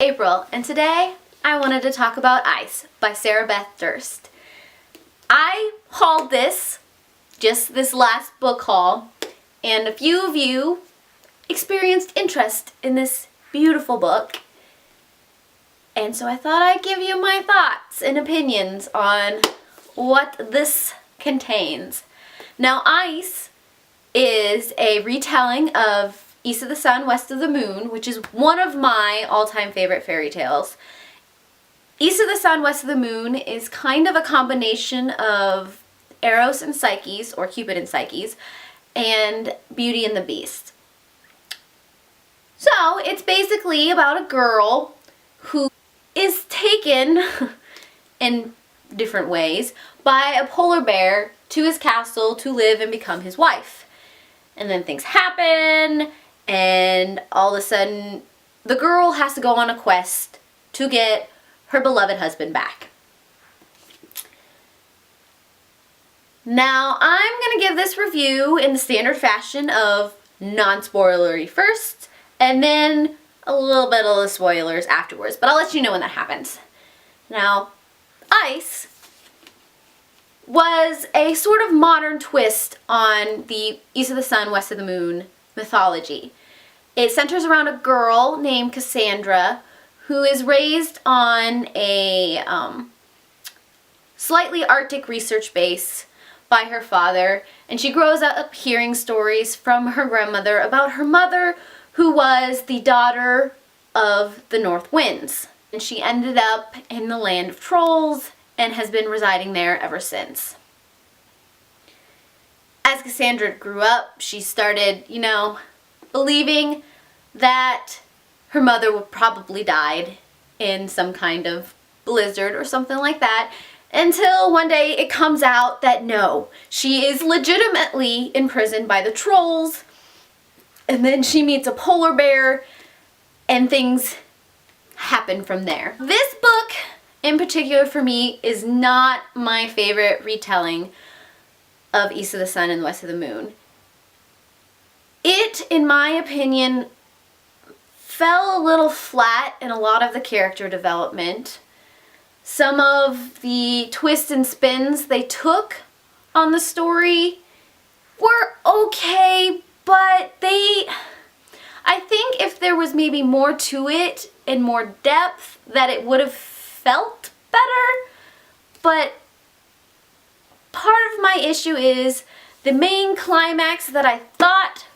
April, and today I wanted to talk about Ice by Beth Durst. I hauled this, just this last book haul, and a few of you experienced interest in this beautiful book. And so I thought I'd give you my thoughts and opinions on what this contains. Now, Ice is a retelling of East of the Sun, West of the Moon, which is one of my all-time favorite fairy tales. East of the Sun, West of the Moon is kind of a combination of Eros and Psyche, or Cupid and Psyche, and Beauty and the Beast. So it's basically about a girl who is taken in different ways by a polar bear to his castle to live and become his wife. And then things happen, and all of a sudden the girl has to go on a quest to get her beloved husband back. Now, I'm going to give this review in the standard fashion of non-spoilery first, and then a little bit of the spoilers afterwards, but I'll let you know when that happens. Now, Ice was a sort of modern twist on the East of the Sun, West of the Moon mythology. It centers around a girl named Cassandra who is raised on a slightly Arctic research base by her father, and she grows up hearing stories from her grandmother about her mother, who was the daughter of the North Winds. And she ended up in the land of trolls and has been residing there ever since. As Cassandra grew up, she started, believing that her mother would probably died in some kind of blizzard or something like that, until one day it comes out that no, she is legitimately imprisoned by the trolls, and then she meets a polar bear, and things happen from there. This book in particular for me is not my favorite retelling of East of the Sun and West of the Moon. It, in my opinion, fell a little flat in a lot of the character development. Some of the twists and spins they took on the story were okay, but I think if there was maybe more to it and more depth, that it would have felt better. But part of my issue is the main climax that I thought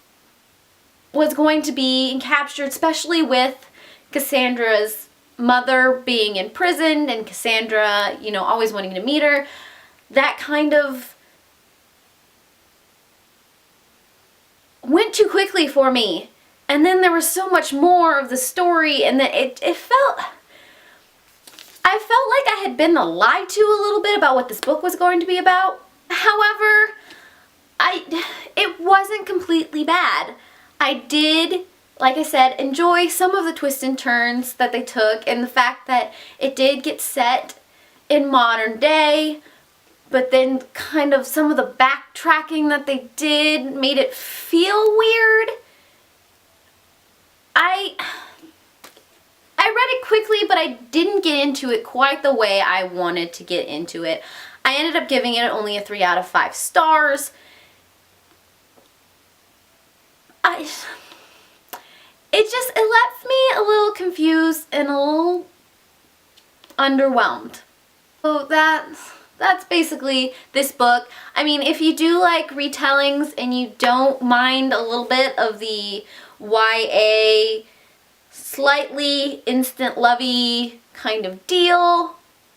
was going to be captured, especially with Cassandra's mother being imprisoned and Cassandra, always wanting to meet her. That kind of went too quickly for me. And then there was so much more of the story, and that I felt like I had been lied to a little bit about what this book was going to be about. However, it wasn't completely bad. I did, like I said, enjoy some of the twists and turns that they took, and the fact that it did get set in modern day, but then kind of some of the backtracking that they did made it feel weird. I read it quickly, but I didn't get into it quite the way I wanted to get into it. I ended up giving it only a 3 out of 5 stars. It left me a little confused and a little underwhelmed. So that's basically this book. I mean, if you do like retellings and you don't mind a little bit of the YA, slightly instant lovey kind of deal,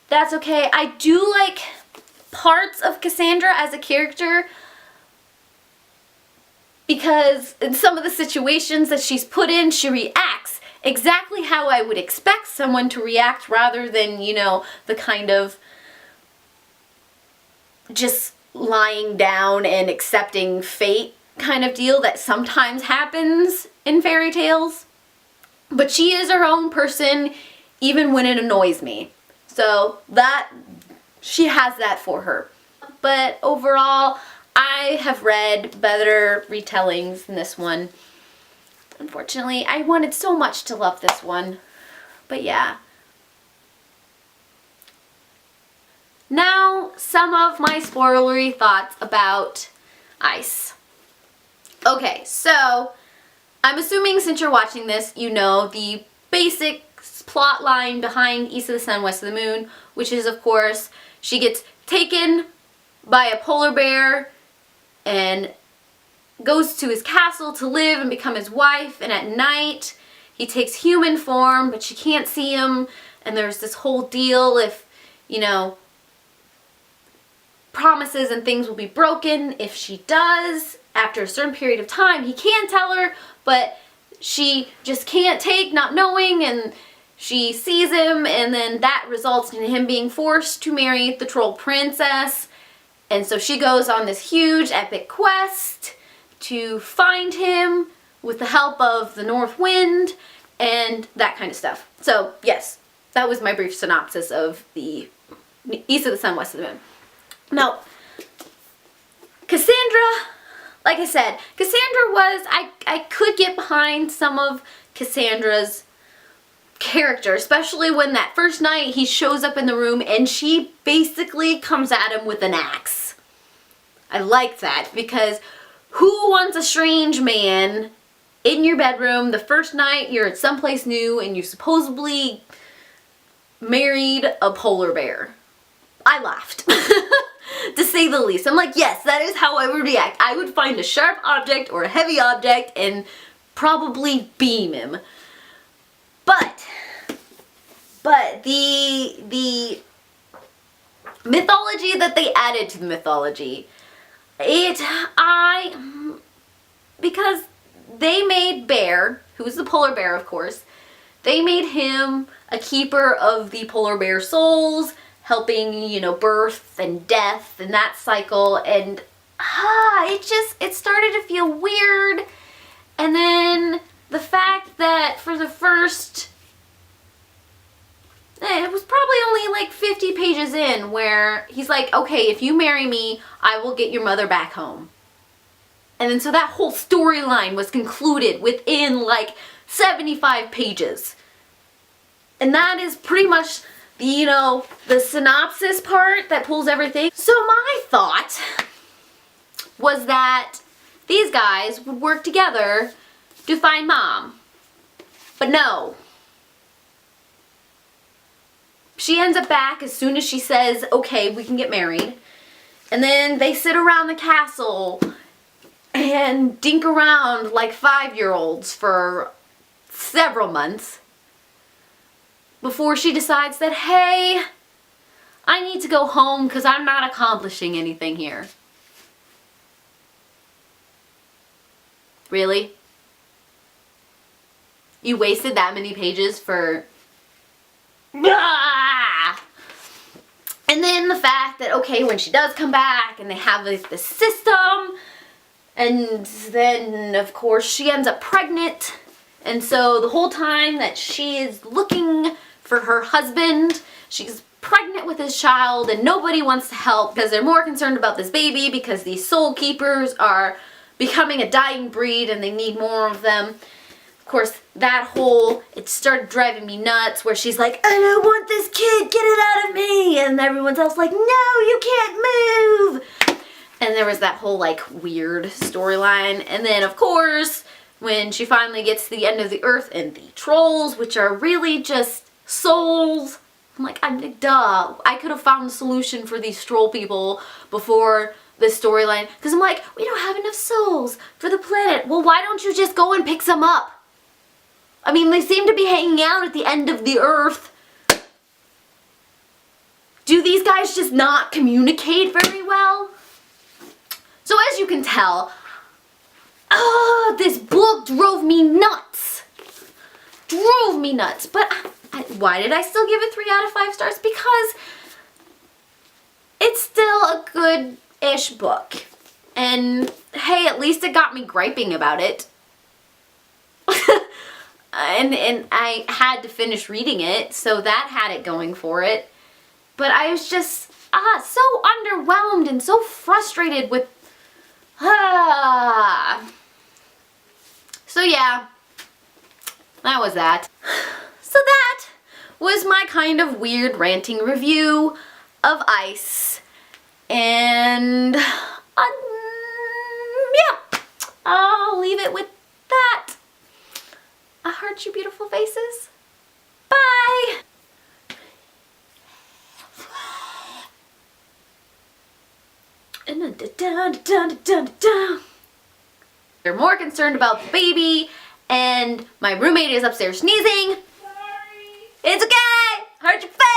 that's okay. I do like parts of Cassandra as a character, because in some of the situations that she's put in, she reacts exactly how I would expect someone to react, rather than, the kind of just lying down and accepting fate kind of deal that sometimes happens in fairy tales. But she is her own person, even when it annoys me. So she has that for her. But overall, I have read better retellings than this one. Unfortunately, I wanted so much to love this one, But yeah. Now, some of my spoilery thoughts about Ice. Okay, so I'm assuming since you're watching this, you know the basic plot line behind East of the Sun, West of the Moon, which is, of course, she gets taken by a polar bear and goes to his castle to live and become his wife, and at night he takes human form, but she can't see him, and there's this whole deal if, you know, promises and things will be broken if she does. After a certain period of time, he can tell her, but she just can't take not knowing, and she sees him, and then that results in him being forced to marry the troll princess. And so she goes on this huge epic quest to find him with the help of the North Wind and that kind of stuff. So yes, that was my brief synopsis of the East of the Sun, West of the Moon. Now, Cassandra, like I said, Cassandra was, I could get behind some of Cassandra's character, especially when that first night he shows up in the room and she basically comes at him with an axe. I like that, because who wants a strange man in your bedroom the first night you're at someplace new and you supposedly married a polar bear? I laughed. To say the least. I'm like, yes, that is how I would react. I would find a sharp object or a heavy object and probably beam him. But the mythology that they added to the mythology, because they made Bear, who's the polar bear, of course, they made him a keeper of the polar bear souls, helping, you know, birth and death and that cycle, and it started to feel weird. And then the fact that for the first, it was probably only like 50 pages in, where he's like, okay, if you marry me, I will get your mother back home. And then so that whole storyline was concluded within like 75 pages. And that is pretty much, you know, the synopsis part that pulls everything. So my thought was that these guys would work together to find Mom. But no. She ends up back as soon as she says, okay, we can get married. And then they sit around the castle and dink around like 5-year-olds for several months before she decides that, hey, I need to go home because I'm not accomplishing anything here. Really? You wasted that many pages for... Ah! And then the fact that, okay, when she does come back and they have this system, and then, of course, she ends up pregnant. And so the whole time that she is looking for her husband, she's pregnant with his child, and nobody wants to help because they're more concerned about this baby because these soul keepers are becoming a dying breed and they need more of them. Of course, that whole, it started driving me nuts where she's like, I don't want this kid, get it out of me. And everyone's else like, no, you can't move. And there was that whole like weird storyline. And then of course, when she finally gets to the end of the earth and the trolls, which are really just souls, I'm like, duh, I could have found a solution for these troll people before this storyline. Because I'm like, we don't have enough souls for the planet. Well, why don't you just go and pick some up? I mean, they seem to be hanging out at the end of the earth. Do these guys just not communicate very well? So as you can tell, this book drove me nuts. Drove me nuts. But why did I still give it 3 out of 5 stars? Because it's still a good-ish book. And hey, at least it got me griping about it. And I had to finish reading it, so that had it going for it. But I was just so underwhelmed and so frustrated with... So yeah, that was that. So that was my kind of weird ranting review of Ice. And yeah, I'll leave it with that. I heart you beautiful faces. Bye. They're more concerned about the baby, and my roommate is upstairs sneezing. Sorry. It's okay. Heart your face.